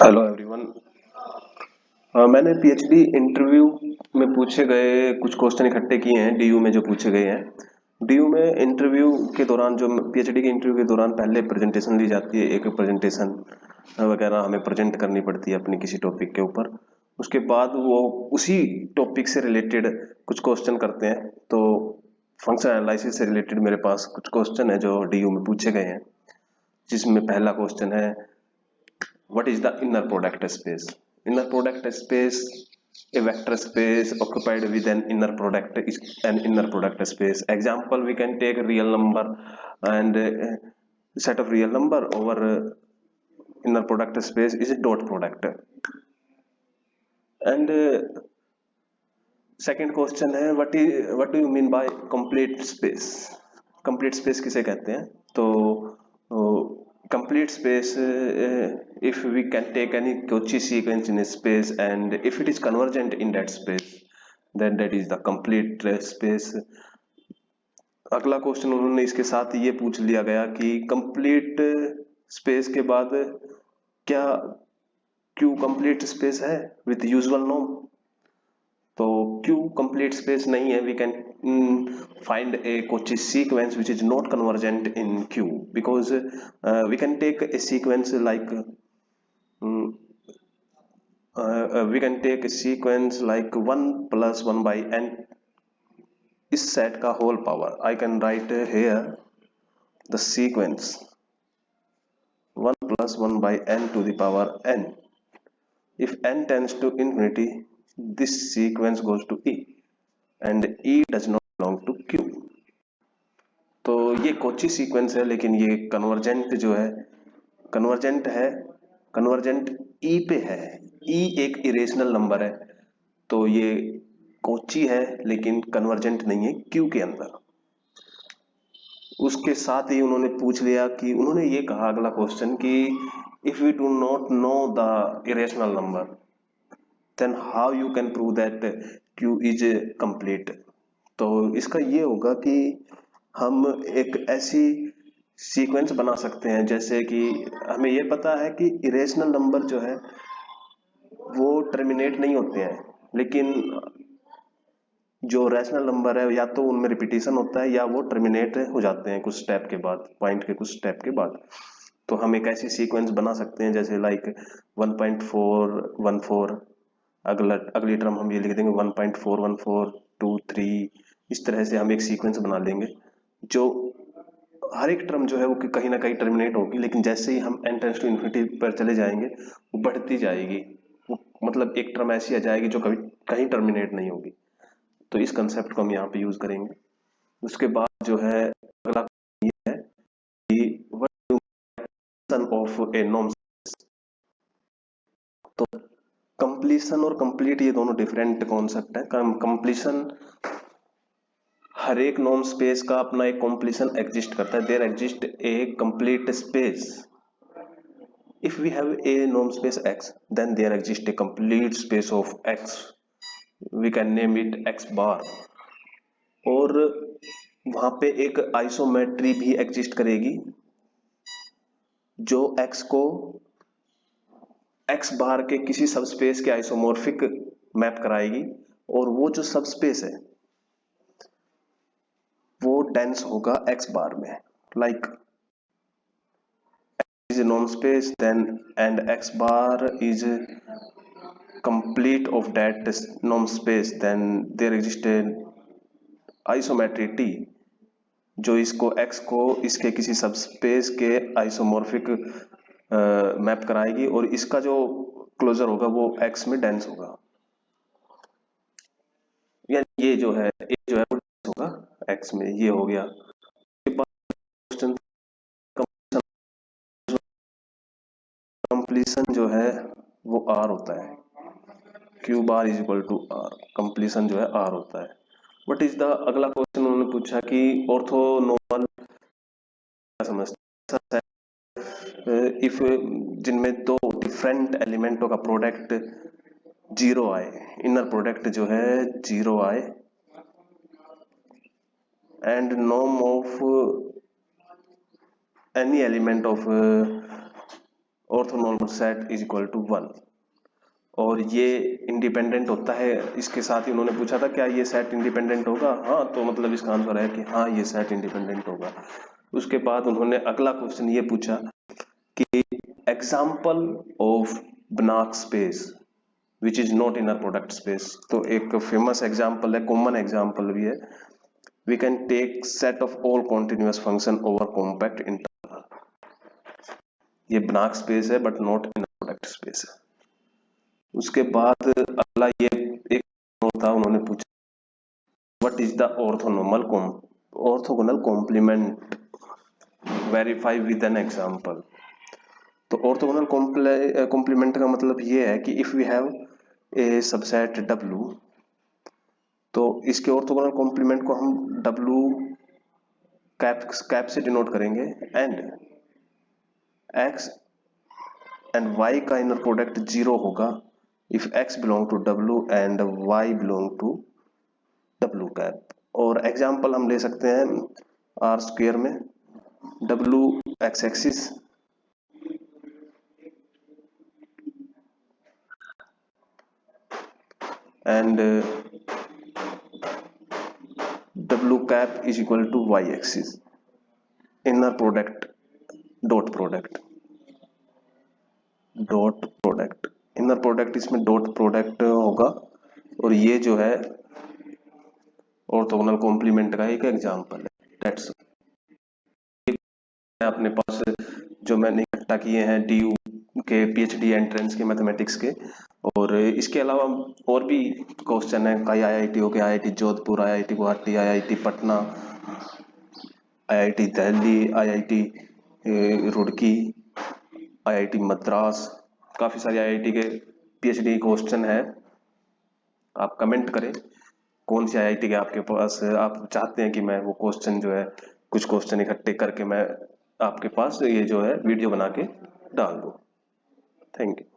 Hello everyone. मैंने PhD interview में पूछे गए कुछ क्वेश्चन इकट्ठे किए हैं डीयू में जो पूछे गए हैं। डीयू में इंटरव्यू के दौरान जो पीएचडी के इंटरव्यू के दौरान पहले प्रेजेंटेशन ली जाती है, एक प्रेजेंटेशन वगैरह हमें प्रेजेंट करनी पड़ती है अपनी किसी टॉपिक के ऊपर। उसके बाद वो उसी टॉपिक से रिलेटेड कुछ क्वेश्चन करते हैं। तो फंक्शन एनालिसिस से रिलेटेड मेरे पास कुछ क्वेश्चन है जो डीयू में पूछे गए हैं, जिसमें पहला क्वेश्चन है, what is the inner product space? Inner product space, a vector space occupied with an inner product is an inner product space. Example, we can take a real number and set of real number over inner product space is a dot product. And second question है, what do you mean by complete space? Complete space किसे कहते हैं? तो complete space, if we can take any Cauchy sequence in a space and if it is convergent in that space, then that is the complete space. अगला question उन्होंने इसके साथ ये पूछ लिया गया कि कंप्लीट स्पेस के बाद क्या क्यू कंप्लीट स्पेस है विथ यूजुअल नॉर्म? तो क्यू कंप्लीट स्पेस नहीं है. We can find a Cauchy sequence which is not convergent in Q because we can take a sequence like we can take a sequence like 1 plus 1 by n इस set का whole power. I can write here the sequence 1 plus 1 by n to the power n. If n tends to infinity, this sequence goes to E and E does not belong to Q. तो ये Kochi sequence है, लेकिन ये convergent जो है, convergent है, convergent ई पे है. ई एक इरेशनल नंबर है, तो ये कोची है लेकिन कन्वर्जेंट नहीं है क्यू के अंदर. उसके साथ ही उन्होंने पूछ लिया कि उन्होंने ये कहा अगला क्वेश्चन कि if we do not know the irrational number then how you can prove that Q is complete. तो इसका ये होगा कि हम एक ऐसी सीक्वेंस बना सकते हैं, जैसे कि हमें ये पता है कि इरेशनल नंबर जो है वो टर्मिनेट नहीं होते हैं, लेकिन जो रैशनल नंबर है या तो उनमें रिपीटिशन होता है या वो टर्मिनेट हो जाते हैं कुछ स्टेप के बाद, पॉइंट के कुछ स्टेप के बाद. तो हम एक ऐसी सीक्वेंस बना सकते हैं जैसे लाइक 1.414, अगली टर्म हम ये लिख देंगे 1.41423. इस तरह से हम एक सीक्वेंस बना लेंगे जो हर एक टर्म जो है वो कहीं ना कहीं टर्मिनेट होगी, लेकिन जैसे ही हम n टेंड्स टू इन्फिनिटी पर चले जाएंगे वो बढ़ती जाएगी. वो मतलब एक टर्म ऐसी आ जाएगी जो कभी कहीं टर्मिनेट नहीं होगी. तो इस कंसेप्ट को हम यहाँ पे यूज करेंगे. उसके बाद जो है अगला ये है कि व्हाट ऑफ ए नॉर्म. तो कंप्लीशन और कंप्लीट ये दोनों डिफरेंट कॉन्सेप्ट है. कंप्लीशन, हर एक नॉर्म स्पेस का अपना एक कंप्लीशन एग्जिस्ट करता है. There exist a complete space. if we have a norm space x, then there exists a complete space of x. we can name it x bar. और वहां पे एक आइसोमेट्री भी एग्जिस्ट करेगी जो x को x बार के किसी सबस्पेस के आइसोमॉर्फिक मैप कराएगी, और वो जो सबस्पेस है वो डेंस होगा x बार में. Like is a norm space then and x bar is complete of that norm space, then there exists an isometry T जो इसको x को इसके किसी सबस्पेस के आइसोमॉर्फिक मैप कराएगी, और इसका जो क्लोजर होगा वो x में डेंस होगा. यानी ये जो है वो dense होगा x में. ये हो गया. क्वेश्चन कंप्लीशन जो है वो r होता है. Q bar is equal to R. Completion जो है आर होता है. वट इज द अगला क्वेश्चन उन्होंने पूछा कि ऑर्थोनॉर्मल समझते इफ जिनमें दो डिफरेंट एलिमेंटों का प्रोडक्ट जीरो आए, इनर प्रोडक्ट जो है जीरो आए, and norm of any element of orthonormal set is equal to 1 और ये इंडिपेंडेंट होता है। इसके साथ ही उन्होंने पूछा था क्या ये सेट इंडिपेंडेंट होगा, हाँ, तो मतलब इसका आंसर है कि हाँ ये सेट इंडिपेंडेंट होगा। उसके बाद उन्होंने अगला क्वेश्चन ये पूछा कि example of Banach space which is not in a product space. तो एक फेमस एग्जाम्पल है, कॉमन एग्जाम्पल भी है, we can take set of all continuous function over compact interval. ये बनाक स्पेस है but not in a product space है। उसके बाद अगला ये एक था, उन्होंने पूछा what is the orthogonal complement, verify with an example. तो ऑर्थोगोनल कॉम्प्लीमेंट का मतलब ये है कि if we have a subset W, तो इसके ऑर्थोगोनल कॉम्प्लीमेंट को हम W कैप से डिनोट करेंगे एंड x एंड y का इनर प्रोडक्ट 0 होगा if x belong to W and y belong to W cap. और एग्जांपल हम ले सकते हैं R स्क्वायर में W x axis and W cap is equal to y axis, inner product dot product inner product, इसमें dot product होगा। और ये जो है ऑर्थोगोनल कॉम्प्लीमेंट का एक एग्जांपल है। दैट्स अपने पास जो मैंने इकट्ठा किए हैं DU के PhD एंट्रेंस के मैथमेटिक्स के, और इसके अलावा और भी क्वेश्चन है, कई IIT हो गया, IIT Jodhpur, IIT Guwahati, IIT Patna, IIT Delhi, IIT Roorkee, IIT Madras, काफी सारे IIT के PhD क्वेश्चन है। आप कमेंट करें कौन सी IIT के आपके पास आप चाहते हैं कि मैं वो क्वेश्चन जो है कुछ क्वेश्चन इकट्ठे करके मैं आपके पास ये जो है वीडियो बना के डाल दूं। Thank you.